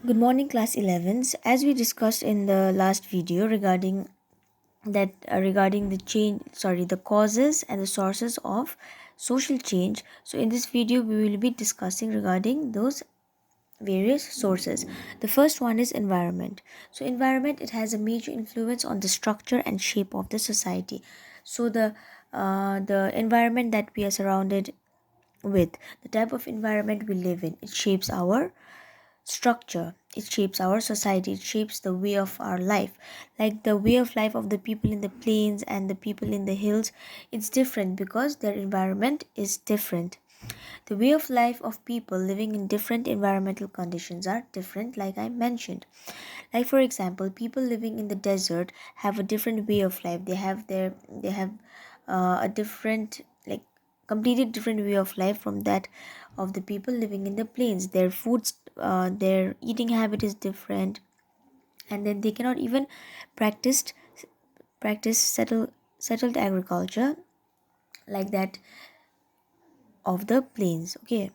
Good morning, class 11s. As we discussed in the last video regarding the causes and the sources of social change. So in this video we will be discussing regarding those various sources. The first one is environment. So environment, it has a major influence on the structure and shape of the society. So the environment that we are surrounded with, the type of environment we live in, it shapes our structure, it shapes our society, it shapes the way of our life. Like the way of life of the people in the plains and the people in the hills, it's different because their environment is different. The way of life of people living in different environmental conditions are different, like I mentioned. Like for example, people living in the desert have a different way of life. They have a different, like, completely different way of life from that of the people living in the plains. Their foods, their eating habit is different, and then they cannot even practice practice settled agriculture like that of the plains. Okay.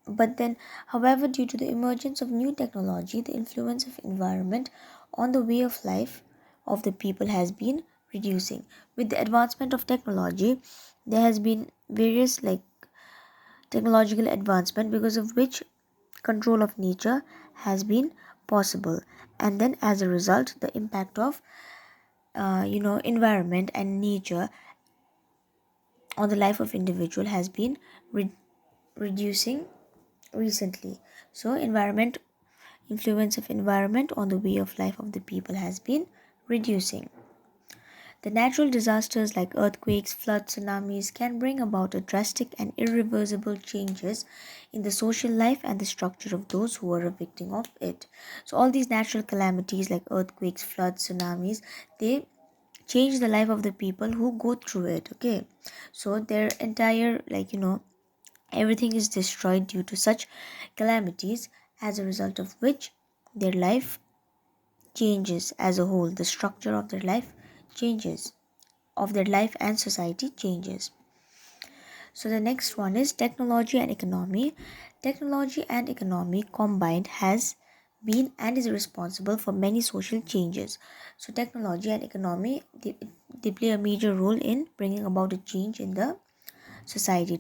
But then, however, due to the emergence of new technology, the influence of environment on the way of life of the people has been reducing. With the advancement of technology, there has been various, like, technological advancement, because of which control of nature has been possible. And then as a result, the impact of environment and nature on the life of individual has been re- reducing recently. So influence of environment on the way of life of the people has been reducing. The natural disasters like earthquakes, floods, tsunamis can bring about a drastic and irreversible changes in the social life and the structure of those who are a victim of it. So all these natural calamities like earthquakes, floods, tsunamis, they change the life of the people who go through it. Okay. So their entire, everything is destroyed due to such calamities, as a result of which their life changes as a whole. The structure of their life changes, of their life and society changes. So the next one is technology and economy. Technology and economy combined has been and is responsible for many social changes. So technology and economy, they play a major role in bringing about a change in the society,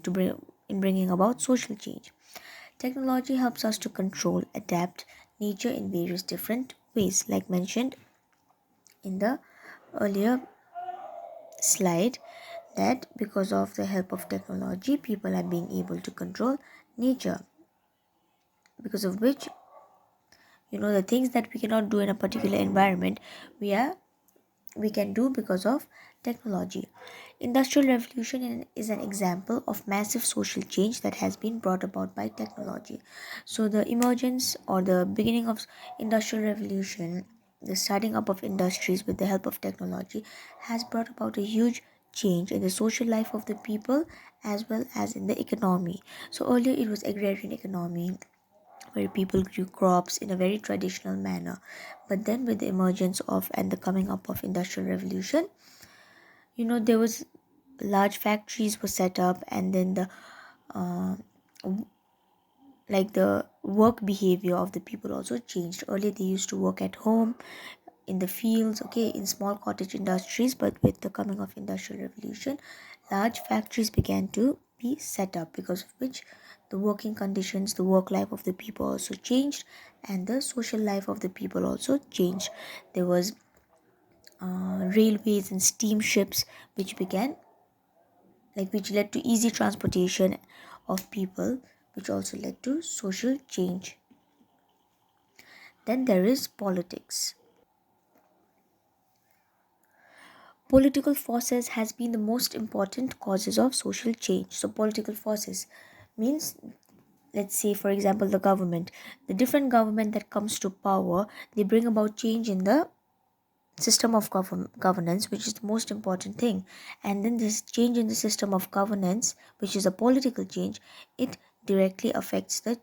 in bringing about social change. Technology helps us to control, adapt nature in various different ways, like mentioned in the earlier slide, that because of the help of technology, people are being able to control nature, because of which, the things that we cannot do in a particular environment, we are we can do because of technology. Industrial revolution is an example of massive social change that has been brought about by technology. So the emergence or the beginning of industrial revolution, the starting up of industries with the help of technology, has brought about a huge change in the social life of the people as well as in the economy. So earlier it was agrarian economy, where people grew crops in a very traditional manner. But then with the emergence of and the coming up of industrial revolution, there was large factories were set up, and then uh, the work behavior of the people also changed. Earlier they used to work at home, in the fields, okay, in small cottage industries. But with the coming of industrial revolution, large factories began to be set up, because of which the working conditions, the work life of the people also changed, and the social life of the people also changed. There was railways and steamships which began, which led to easy transportation of people, which also led to social change. Then there is politics. Political forces has been the most important causes of social change. So political forces means, let's say for example, the different government that comes to power, they bring about change in the system of governance, which is the most important thing. And then this change in the system of governance, which is a political change, it directly affects the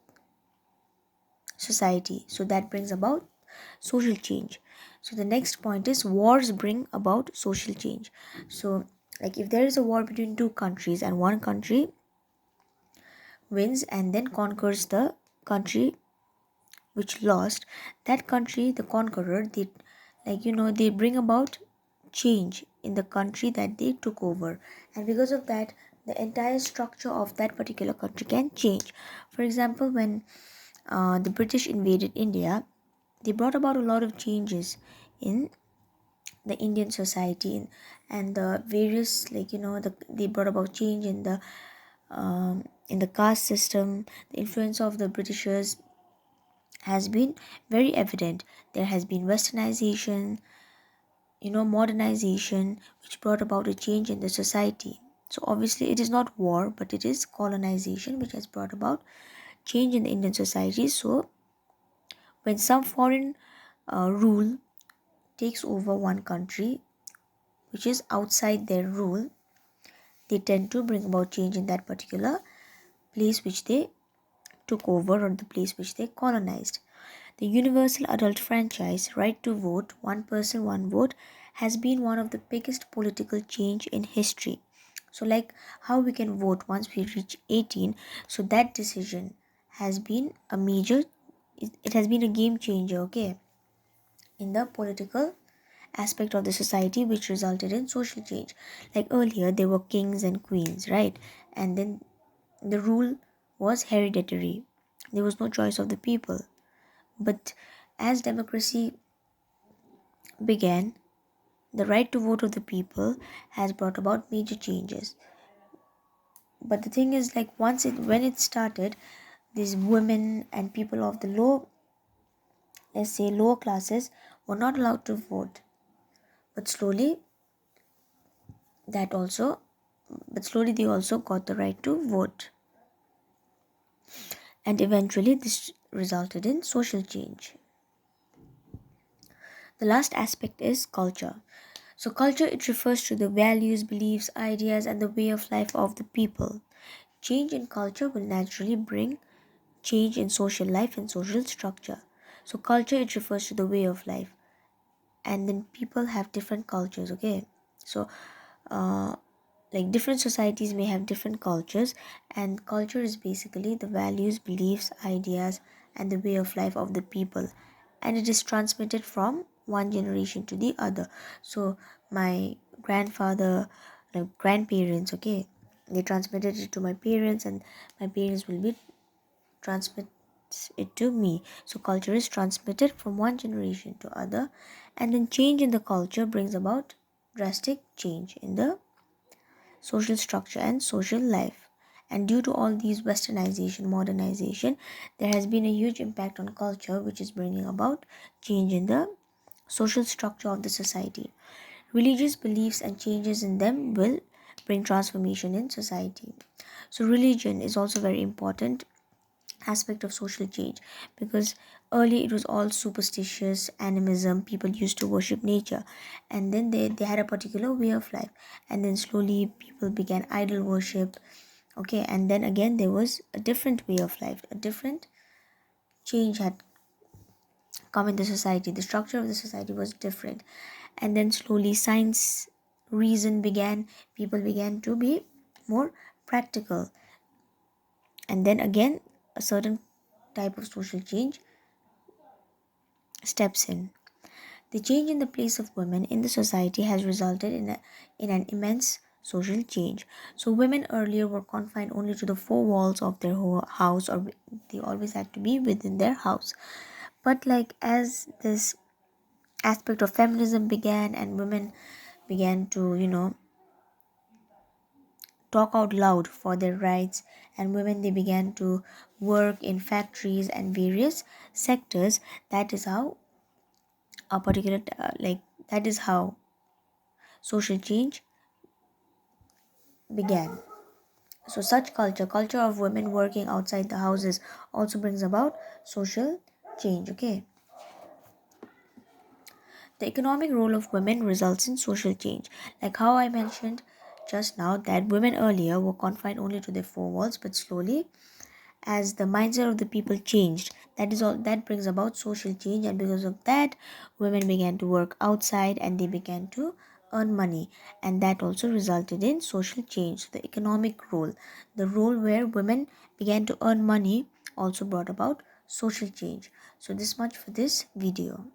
society. So that brings about social change. So the next point is wars bring about social change. So, like, if there is a war between two countries and one country wins and then conquers the country which lost, that country, the conqueror, they, they bring about change in the country that they took over. And because of that, the entire structure of that particular country can change. For example, when the British invaded India, they brought about a lot of changes in the Indian society, and the various, they brought about change in the caste system. The influence of the Britishers has been very evident. There has been westernization, modernization, which brought about a change in the society. So obviously it is not war, but it is colonization which has brought about change in the Indian society. So when some foreign rule takes over one country which is outside their rule, they tend to bring about change in that particular place which they took over, or the place which they colonized. The universal adult franchise, right to vote, one person, one vote, has been one of the biggest political change in history. So, like how we can vote once we reach 18, so that decision has been a major, it has been a game changer, okay, in the political aspect of the society, which resulted in social change. Like earlier, there were kings and queens, right? And then the rule was hereditary, there was no choice of the people. But as democracy began, the right to vote of the people has brought about major changes. But the thing is, like, when it started, these women and people of the let's say lower classes, were not allowed to vote. But slowly that also but slowly they also got the right to vote. And eventually this resulted in social change. The last aspect is culture. So culture, it refers to the values, beliefs, ideas, and the way of life of the people. Change in culture will naturally bring change in social life and social structure. So culture, it refers to the way of life, and then people have different cultures, okay? So uh, like different societies may have different cultures, and culture is basically the values, beliefs, ideas, and the way of life of the people, and it is transmitted from one generation to the other. So my grandfather, like grandparents, okay, they transmitted it to my parents, and my parents will be transmit it to me. So culture is transmitted from one generation to other, and then change in the culture brings about drastic change in the social structure and social life. And due to all these westernization, modernization, there has been a huge impact on culture, which is bringing about change in the social structure of the society. Religious beliefs and changes in them will bring transformation in society. So religion is also very important aspect of social change, because early it was all superstitious animism, people used to worship nature, and then they had a particular way of life, and then slowly people began idol worship, okay, and then again there was a different way of life, a different change had come in the society, the structure of the society was different, and then slowly science, reason began, people began to be more practical, and then again a certain type of social change steps in. The change in the place of women in the society has resulted in an immense social change. So, women earlier were confined only to the four walls of their house, or they always had to be within their house. But, like, as this aspect of feminism began, and women began to, talk out loud for their rights, and women, they began to work in factories and various sectors, that is how a particular, that is how social change began. So such culture of women working outside the houses, also brings about social change, okay? The economic role of women results in social change. Like how I mentioned just now, that women earlier were confined only to their four walls, but slowly, as the mindset of the people changed, that is all, that brings about social change, and because of that, women began to work outside, and they began to earn money, and that also resulted in social change. So the economic role, the role where women began to earn money, also brought about social change. So this much for this video.